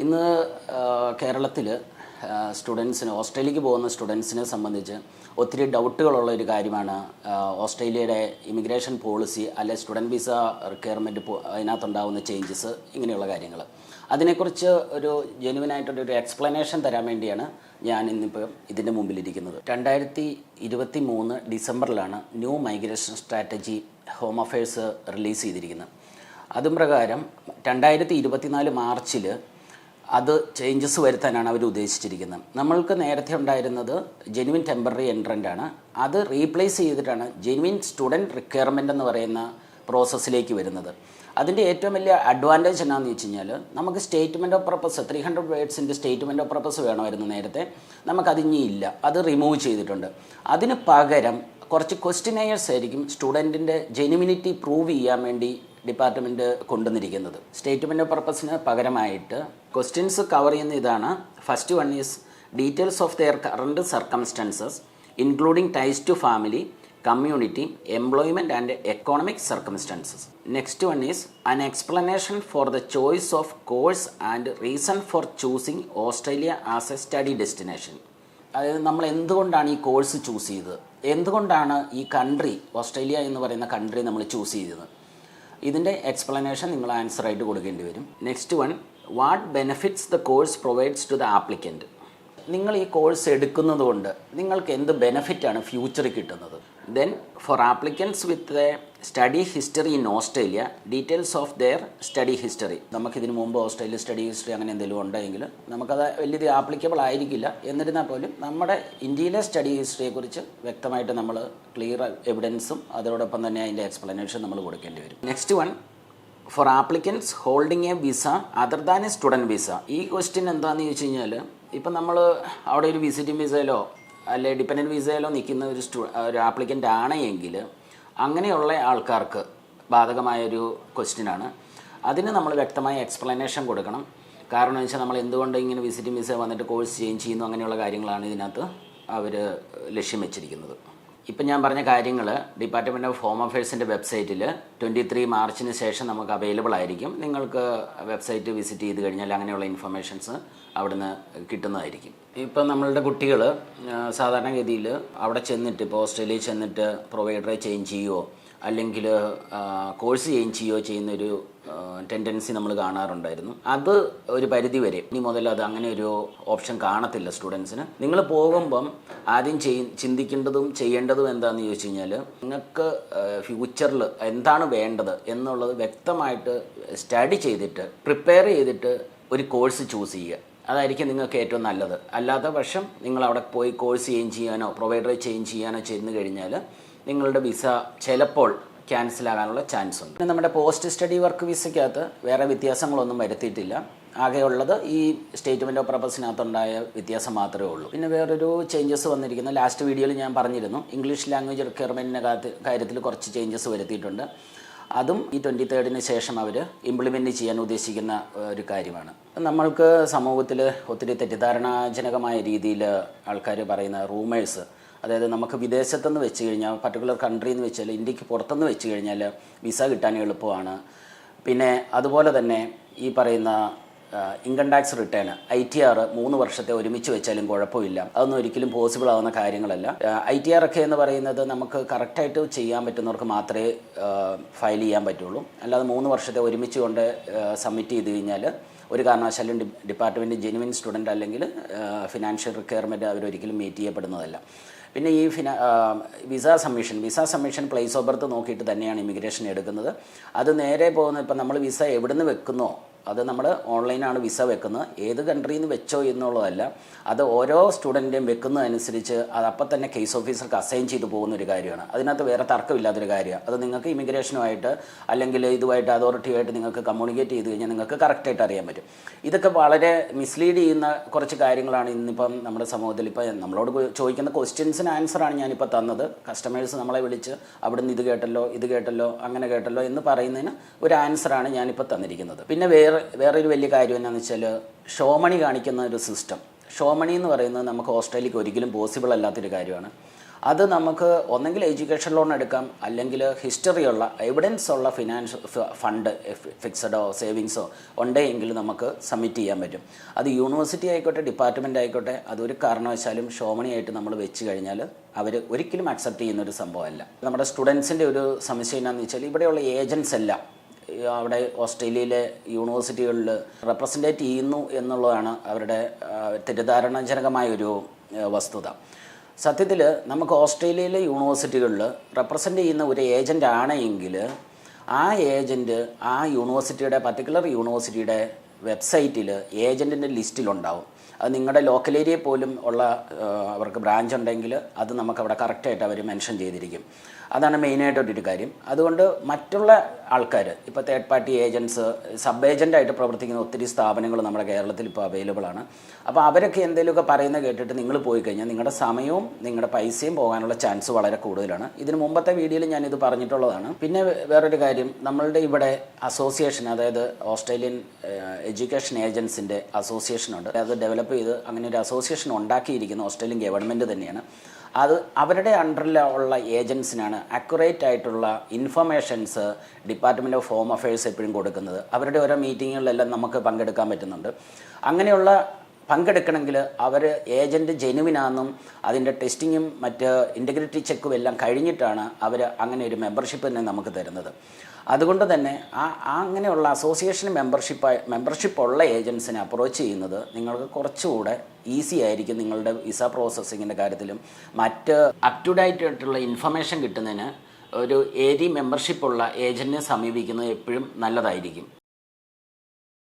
ഇന്ന് കേരളത്തിൽ സ്റ്റുഡൻസിന് ഓസ്ട്രേലിയക്ക് പോകുന്ന സ്റ്റുഡൻസിനെ സംബന്ധിച്ച് ഒത്തിരി ഡൗട്ടുകളുള്ള ഒരു കാര്യമാണ് ഓസ്ട്രേലിയയുടെ ഇമിഗ്രേഷൻ പോളിസി അല്ലെ സ്റ്റുഡൻറ്റ് വിസ റിക്വയർമെൻറ്റ് അതിനകത്തുണ്ടാകുന്ന ചേഞ്ചസ് ഇങ്ങനെയുള്ള കാര്യങ്ങൾ. അതിനെക്കുറിച്ച് ഒരു ജെനുവിനായിട്ടൊരു എക്സ്പ്ലനേഷൻ തരാൻ വേണ്ടിയാണ് ഞാൻ ഇന്നിപ്പോൾ ഇതിൻ്റെ മുമ്പിലിരിക്കുന്നത്. 2023 ഡിസംബറിലാണ് new migration strategy home affairs release ചെയ്തിരിക്കുന്നത്. അതും പ്രകാരം 2024 മാർച്ചിൽ അത് ചേഞ്ചസ് വരുത്താനാണ് അവർ ഉദ്ദേശിച്ചിരിക്കുന്നത്. നമ്മൾക്ക് നേരത്തെ ഉണ്ടായിരുന്നത് ജെനുവിൻ ടെമ്പററി എൻട്രൻ്റ് ആണ്. അത് റീപ്ലേസ് ചെയ്തിട്ടാണ് ജെനുവിൻ സ്റ്റുഡൻറ്റ് റിക്വയർമെൻ്റ് എന്ന് പറയുന്ന പ്രോസസ്സിലേക്ക് വരുന്നത്. അതിൻ്റെ ഏറ്റവും വലിയ അഡ്വാൻറ്റേജ് എന്നാന്ന് വെച്ച് കഴിഞ്ഞാൽ നമുക്ക് സ്റ്റേറ്റ്മെൻറ്റ് ഓഫ് പർപ്പസ് 300 വേർഡ്സിൻ്റെ സ്റ്റേറ്റ്മെൻറ്റ് ഓഫ് പർപ്പസ് വേണമായിരുന്നു നേരത്തെ. നമുക്കതിനി ഇല്ല, അത് റിമൂവ് ചെയ്തിട്ടുണ്ട്. അതിന് പകരം കുറച്ച് ക്വസ്റ്റിനെയേഴ്സ് ആയിരിക്കും സ്റ്റുഡൻറ്റിൻ്റെ ജെനുവിനിറ്റി പ്രൂവ് ചെയ്യാൻ വേണ്ടി ഡിപ്പാർട്ട്മെൻറ്റ് കൊണ്ടുവന്നിരിക്കുന്നത്. സ്റ്റേറ്റ്മെൻറ്റ് ഓഫ് പർപ്പസിന് പകരമായിട്ട് ക്വസ്റ്റ്യൻസ് കവർ ചെയ്യുന്ന ഇതാണ്. First one is details of their current circumstances including ties to family, community, employment and economic circumstances. Next one is an explanation for the choice of course and reason for choosing Australia as a study destination. അതായത് നമ്മൾ എന്തുകൊണ്ടാണ് ഈ course choose ചെയ്തത്, എന്തുകൊണ്ടാണ് ഈ country Australia എന്ന് പറയുന്ന country നമ്മൾ ചൂസ് ചെയ്തത്, ഇതിൻ്റെ എക്സ്പ്ലനേഷൻ നിങ്ങൾ ആൻസറായിട്ട് കൊടുക്കേണ്ടി വരും. Next one, what benefits the course provides to the applicant. നിങ്ങൾ ഈ കോഴ്സ് എടുക്കുന്നത് കൊണ്ട് നിങ്ങൾക്ക് എന്ത് ബെനിഫിറ്റാണ് ഫ്യൂച്ചറിൽ കിട്ടുന്നത്. Then for applicants with a study history in Australia, details of their study history. നമുക്കിതിന് മുമ്പ് ഓസ്ട്രേലിയ സ്റ്റഡി ഹിസ്റ്ററി അങ്ങനെ എന്തെങ്കിലും ഉണ്ടെങ്കിൽ നമുക്കത് വലിയത് ആപ്ലിക്കബിൾ ആയിരിക്കില്ല. എന്നിരുന്നാൽ പോലും നമ്മുടെ ഇന്ത്യയിലെ സ്റ്റഡി ഹിസ്റ്ററിയെക്കുറിച്ച് വ്യക്തമായിട്ട് നമ്മൾ ക്ലിയർ എവിഡൻസും അതോടൊപ്പം തന്നെ അതിൻ്റെ എക്സ്പ്ലനേഷൻ നമ്മൾ കൊടുക്കേണ്ടി വരും. Next one, for applicants holding a visa other than a student visa. ഈ ക്വസ്റ്റ്യൻ എന്താണെന്ന് ചോദിച്ചു കഴിഞ്ഞാൽ, ഇപ്പം നമ്മൾ അവിടെ ഒരു വിസിറ്റിംഗ് വിസയിലോ അല്ലെ ഡിപ്പെൻഡൻറ്റ് വിസയിലോ നിൽക്കുന്ന ഒരു ആപ്ലിക്കൻ്റ് ആണെങ്കിൽ അങ്ങനെയുള്ള ആൾക്കാർക്ക് ബാധകമായൊരു ക്വസ്റ്റ്യനാണ്. അതിന് നമ്മൾ വ്യക്തമായ എക്സ്പ്ലനേഷൻ കൊടുക്കണം. കാരണം എന്ന് വെച്ചാൽ നമ്മൾ എന്തുകൊണ്ട് ഇങ്ങനെ വിസിറ്റിംഗ് വിസ വന്നിട്ട് കോഴ്സ് ചേഞ്ച് ചെയ്യുന്നു, അങ്ങനെയുള്ള കാര്യങ്ങളാണ് ഇതിനകത്ത് അവർ ലക്ഷ്യം വെച്ചിരിക്കുന്നത്. ഇപ്പം ഞാൻ പറഞ്ഞ കാര്യങ്ങൾ ഡിപ്പാർട്ട്മെൻറ്റ് ഓഫ് ഹോം അഫയേഴ്സിൻ്റെ വെബ്സൈറ്റിൽ 23 മാർച്ചിന് ശേഷം നമുക്ക് അവൈലബിൾ ആയിരിക്കും. നിങ്ങൾക്ക് വെബ്സൈറ്റ് വിസിറ്റ് ചെയ്ത് കഴിഞ്ഞാൽ അങ്ങനെയുള്ള ഇൻഫർമേഷൻസ് അവിടുന്ന് കിട്ടുന്നതായിരിക്കും. ഇപ്പം നമ്മളുടെ കുട്ടികൾ സാധാരണഗതിയിൽ അവിടെ ചെന്നിട്ട് ഇപ്പോൾ ഓസ്ട്രേലിയയിൽ ചെന്നിട്ട് പ്രൊവൈഡറെ ചേഞ്ച് ചെയ്യുകയോ അല്ലെങ്കിൽ കോഴ്സ് ചേഞ്ച് ചെയ്യുകയോ ചെയ്യുന്നൊരു ടെൻഡൻസി നമ്മൾ കാണാറുണ്ടായിരുന്നു. അത് ഒരു പരിധി വരെ ഇനി മുതൽ അത് അങ്ങനെ ഒരു ഓപ്ഷൻ കാണത്തില്ല സ്റ്റുഡൻസിന്. നിങ്ങൾ പോകുമ്പം ആദ്യം ചിന്തിക്കേണ്ടതും ചെയ്യേണ്ടതും എന്താണെന്ന് ചോദിച്ചു കഴിഞ്ഞാൽ, നിങ്ങൾക്ക് ഫ്യൂച്ചറിൽ എന്താണ് വേണ്ടത് എന്നുള്ളത് വ്യക്തമായിട്ട് സ്റ്റഡി ചെയ്തിട്ട് പ്രിപ്പയർ ചെയ്തിട്ട് ഒരു കോഴ്സ് ചൂസ് ചെയ്യുക. അതായിരിക്കും നിങ്ങൾക്ക് ഏറ്റവും നല്ലത്. അല്ലാത്ത പക്ഷം നിങ്ങൾ അവിടെ പോയി കോഴ്സ് ചേഞ്ച് ചെയ്യാനോ പ്രൊവൈഡറെ ചേഞ്ച് ചെയ്യാനോ ചെന്ന് കഴിഞ്ഞാൽ നിങ്ങളുടെ വിസ ചിലപ്പോൾ ക്യാൻസൽ ആകാനുള്ള ചാൻസ് ഉണ്ട്. പിന്നെ നമ്മുടെ പോസ്റ്റ് സ്റ്റഡി വർക്ക് വിസയ്ക്കകത്ത് വേറെ വ്യത്യാസങ്ങളൊന്നും വരുത്തിയിട്ടില്ല. ആകെയുള്ളത് ഈ സ്റ്റേറ്റ്മെൻറ്റ് ഓഫ് പർപ്പസിനകത്തുണ്ടായ വ്യത്യാസം മാത്രമേ ഉള്ളൂ. പിന്നെ വേറൊരു ചേഞ്ചസ് വന്നിരിക്കുന്നു. ലാസ്റ്റ് വീഡിയോയിൽ ഞാൻ പറഞ്ഞിരുന്നു, ഇംഗ്ലീഷ് ലാംഗ്വേജ് റിക്വയർമെൻറ്റിൻ്റെ കാര്യത്തിൽ കുറച്ച് ചേഞ്ചസ് വരുത്തിയിട്ടുണ്ട്. അതും ഈ 23rd ശേഷം അവർ ഇംപ്ലിമെൻറ്റ് ചെയ്യാൻ ഉദ്ദേശിക്കുന്ന ഒരു കാര്യമാണ്. നമ്മൾക്ക് സമൂഹത്തിൽ ഒത്തിരി തെറ്റിദ്ധാരണാജനകമായ രീതിയിൽ ആൾക്കാർ പറയുന്ന റൂമേഴ്സ്, അതായത് നമുക്ക് വിദേശത്തുനിന്ന് വെച്ച് കഴിഞ്ഞാൽ പർട്ടിക്കുലർ കൺട്രിയിൽ നിന്ന് വെച്ചാൽ ഇന്ത്യക്ക് പുറത്തുനിന്ന് വെച്ച് കഴിഞ്ഞാൽ വിസ കിട്ടാൻ എളുപ്പമാണ്. പിന്നെ അതുപോലെ തന്നെ ഈ പറയുന്ന ഇൻകം ടാക്സ് റിട്ടേൺ ITR 3 വർഷത്തെ ഒരുമിച്ച് വെച്ചാലും കുഴപ്പമില്ല. അതൊന്നും ഒരിക്കലും പോസിബിൾ ആവുന്ന കാര്യങ്ങളല്ല. ITR ഒക്കെ എന്ന് പറയുന്നത് നമുക്ക് കറക്റ്റായിട്ട് ചെയ്യാൻ പറ്റുന്നവർക്ക് മാത്രമേ ഫയൽ ചെയ്യാൻ പറ്റുള്ളൂ. അല്ലാതെ 3 വർഷത്തെ ഒരുമിച്ച് കൊണ്ട് സബ്മിറ്റ് ചെയ്ത് കഴിഞ്ഞാൽ ഒരു കാരണവശാലും ഡിപ്പാർട്ട്മെൻറ്റ് ജെനുവിൻ സ്റ്റുഡൻറ്റ് അല്ലെങ്കിൽ ഫിനാൻഷ്യൽ റിക്വയർമെൻറ്റ് അവരൊരിക്കലും മീറ്റ് ചെയ്യപ്പെടുന്നതല്ല. പിന്നെ ഈ visa submission place of birth നോക്കിയിട്ട് തന്നെയാണ് ഇമിഗ്രേഷൻ എടുക്കുന്നത്. അത് നേരെ പോകുന്നത്, ഇപ്പം നമ്മൾ വിസ എവിടെ നിന്ന് വെക്കുന്നോ അത് നമ്മൾ ഓൺലൈനാണ് വിസ വെക്കുന്നത്. ഏത് കൺട്രിയിൽ നിന്ന് വെച്ചോ എന്നുള്ളതല്ല, അത് ഓരോ സ്റ്റുഡൻറ്റിൻ്റെയും വെക്കുന്നതനുസരിച്ച് അത് അപ്പം തന്നെ കേസ് ഓഫീസർക്ക് അസൈൻ ചെയ്ത് പോകുന്നൊരു കാര്യമാണ്. അതിനകത്ത് വേറെ തർക്കമില്ലാത്തൊരു കാര്യമാണ്. അത് നിങ്ങൾക്ക് ഇമിഗ്രേഷനുമായിട്ട് അല്ലെങ്കിൽ ഇതുമായിട്ട് അതോറിറ്റിയുമായിട്ട് നിങ്ങൾക്ക് കമ്മ്യൂണിക്കേറ്റ് ചെയ്ത് കഴിഞ്ഞാൽ നിങ്ങൾക്ക് കറക്റ്റായിട്ട് അറിയാൻ പറ്റും. ഇതൊക്കെ വളരെ മിസ്ലീഡ് ചെയ്യുന്ന കുറച്ച് കാര്യങ്ങളാണ് ഇന്നിപ്പം നമ്മുടെ സമൂഹത്തിൽ. ഇപ്പം നമ്മളോട് ചോദിക്കുന്ന ക്വസ്റ്റ്യൻസിന് ആൻസറാണ് ഞാനിപ്പോൾ തന്നത്. കസ്റ്റമേഴ്സ് നമ്മളെ വിളിച്ച് അവിടുന്ന് ഇത് കേട്ടല്ലോ അങ്ങനെ കേട്ടല്ലോ എന്ന് പറയുന്നതിന് ഒരു ആൻസറാണ് ഞാനിപ്പോൾ തന്നിരിക്കുന്നത്. പിന്നെ വേറൊരു വലിയ കാര്യം എന്താണെന്ന് വെച്ചാൽ, ഷോ മണി കാണിക്കുന്ന ഒരു സിസ്റ്റം. ഷോ മണി എന്ന് പറയുന്നത് നമുക്ക് ഓസ്ട്രേലിയക്ക് ഒരിക്കലും പോസിബിൾ അല്ലാത്തൊരു കാര്യമാണ്. അത് നമുക്ക് ഒന്നെങ്കിൽ എഡ്യൂക്കേഷൻ ലോൺ എടുക്കാം, അല്ലെങ്കിൽ ഹിസ്റ്ററിയുള്ള എവിഡൻസ് ഉള്ള ഫിനാൻസ് ഫണ്ട് ഫിക്സഡോ സേവിങ്സോ ഉണ്ടെങ്കിൽ നമുക്ക് സബ്മിറ്റ് ചെയ്യാൻ പറ്റും. അത് യൂണിവേഴ്സിറ്റി ആയിക്കോട്ടെ ഡിപ്പാർട്ട്മെൻ്റ് ആയിക്കോട്ടെ, അതൊരു കാരണവശാലും ഷോമണിയായിട്ട് നമ്മൾ വെച്ച് കഴിഞ്ഞാൽ അവർ ഒരിക്കലും അക്സെപ്റ്റ് ചെയ്യുന്നൊരു സംഭവമല്ല. നമ്മുടെ സ്റ്റുഡൻസിൻ്റെ ഒരു സംശയം എന്താണെന്ന് വെച്ചാൽ ഇവിടെയുള്ള ഏജൻസ് എല്ലാം അവിടെ ഓസ്ട്രേലിയയിലെ യൂണിവേഴ്സിറ്റികളിൽ റെപ്രസെൻറ്റേറ്റ് ചെയ്യുന്നു എന്നുള്ളതാണ് അവരുടെ തെറ്റിദ്ധാരണജനകമായൊരു വസ്തുത. സത്യത്തിൽ നമുക്ക് ഓസ്ട്രേലിയയിലെ യൂണിവേഴ്സിറ്റികളിൽ റെപ്രസെൻ്റ് ചെയ്യുന്ന ഒരു ഏജൻ്റ് ആണെങ്കിൽ ആ ഏജൻറ്റ് ആ യൂണിവേഴ്സിറ്റിയുടെ പർട്ടിക്കുലർ യൂണിവേഴ്സിറ്റിയുടെ വെബ്സൈറ്റിൽ ഏജൻറ്റിൻ്റെ ലിസ്റ്റിലുണ്ടാവും. അത് നിങ്ങളുടെ ലോക്കൽ ഏരിയയിൽ പോലും ഉള്ള അവർക്ക് ബ്രാഞ്ച് ഉണ്ടെങ്കിൽ അത് നമുക്കവിടെ കറക്റ്റായിട്ട് അവർ മെൻഷൻ ചെയ്തിരിക്കും. അതാണ് മെയിനായിട്ടൊരു കാര്യം. അതുകൊണ്ട് മറ്റുള്ള ആൾക്കാർ ഇപ്പോൾ തേർഡ് പാർട്ടി ഏജൻറ്റ്സ്, സബ് ഏജൻ്റായിട്ട് പ്രവർത്തിക്കുന്ന ഒത്തിരി സ്ഥാപനങ്ങൾ നമ്മുടെ കേരളത്തിൽ ഇപ്പോൾ അവൈലബിൾ ആണ്. അപ്പോൾ അവരൊക്കെ എന്തെങ്കിലുമൊക്കെ പറയുന്നത് കേട്ടിട്ട് നിങ്ങൾ പോയി കഴിഞ്ഞാൽ നിങ്ങളുടെ സമയവും നിങ്ങളുടെ പൈസയും പോകാനുള്ള ചാൻസ് വളരെ കൂടുതലാണ്. ഇതിന് മുമ്പത്തെ വീഡിയോയിൽ ഞാനിത് പറഞ്ഞിട്ടുള്ളതാണ്. പിന്നെ വേറൊരു കാര്യം, നമ്മളുടെ ഇവിടെ അസോസിയേഷൻ, അതായത് ഓസ്ട്രേലിയൻ എഡ്യൂക്കേഷൻ ഏജൻസിൻ്റെ അസോസിയേഷനുണ്ട്. അത് ഡെവലപ്പ് ചെയ്ത് അങ്ങനെ ഒരു അസോസിയേഷൻ ഉണ്ടാക്കിയിരിക്കുന്ന ഓസ്ട്രേലിയൻ ഗവൺമെൻറ് തന്നെയാണ്. അത് അവരുടെ അണ്ടറിലുള്ള ഏജൻസിനാണ് അക്യുറേറ്റ് ആയിട്ടുള്ള informations department of home affairs എപ്പോഴും കൊടുക്കുന്നത്. അവരുടെ ഓരോ മീറ്റിങ്ങുകളിലെല്ലാം നമുക്ക് പങ്കെടുക്കാൻ പറ്റുന്നുണ്ട്. അങ്ങനെയുള്ള പങ്കെടുക്കണമെങ്കിൽ അവർ ഏജൻറ്റ് ജെനുവിനാണെന്നും അതിൻ്റെ ടെസ്റ്റിങ്ങും മറ്റ് ഇൻറ്റഗ്രിറ്റി ചെക്കും എല്ലാം കഴിഞ്ഞിട്ടാണ് അവർ അങ്ങനെ ഒരു മെമ്പർഷിപ്പ് തന്നെ നമുക്ക് തരുന്നത്. അതുകൊണ്ട് തന്നെ അങ്ങനെയുള്ള അസോസിയേഷൻ മെമ്പർഷിപ്പ് ഉള്ള ഏജൻസിനെ അപ്രോച്ച് ചെയ്യുന്നത് നിങ്ങൾക്ക് കുറച്ചുകൂടെ ഈസി ആയിരിക്കും. നിങ്ങളുടെ വിസ പ്രോസസ്സിങ്ങിൻ്റെ കാര്യത്തിലും മറ്റ് അപ് ടു ഡേറ്റ് ആയിട്ടുള്ള ഇൻഫർമേഷൻ കിട്ടുന്നതിന് ഒരു ഏരിയ മെമ്പർഷിപ്പുള്ള ഏജൻറ്റിനെ സമീപിക്കുന്നത് എപ്പോഴും നല്ലതായിരിക്കും.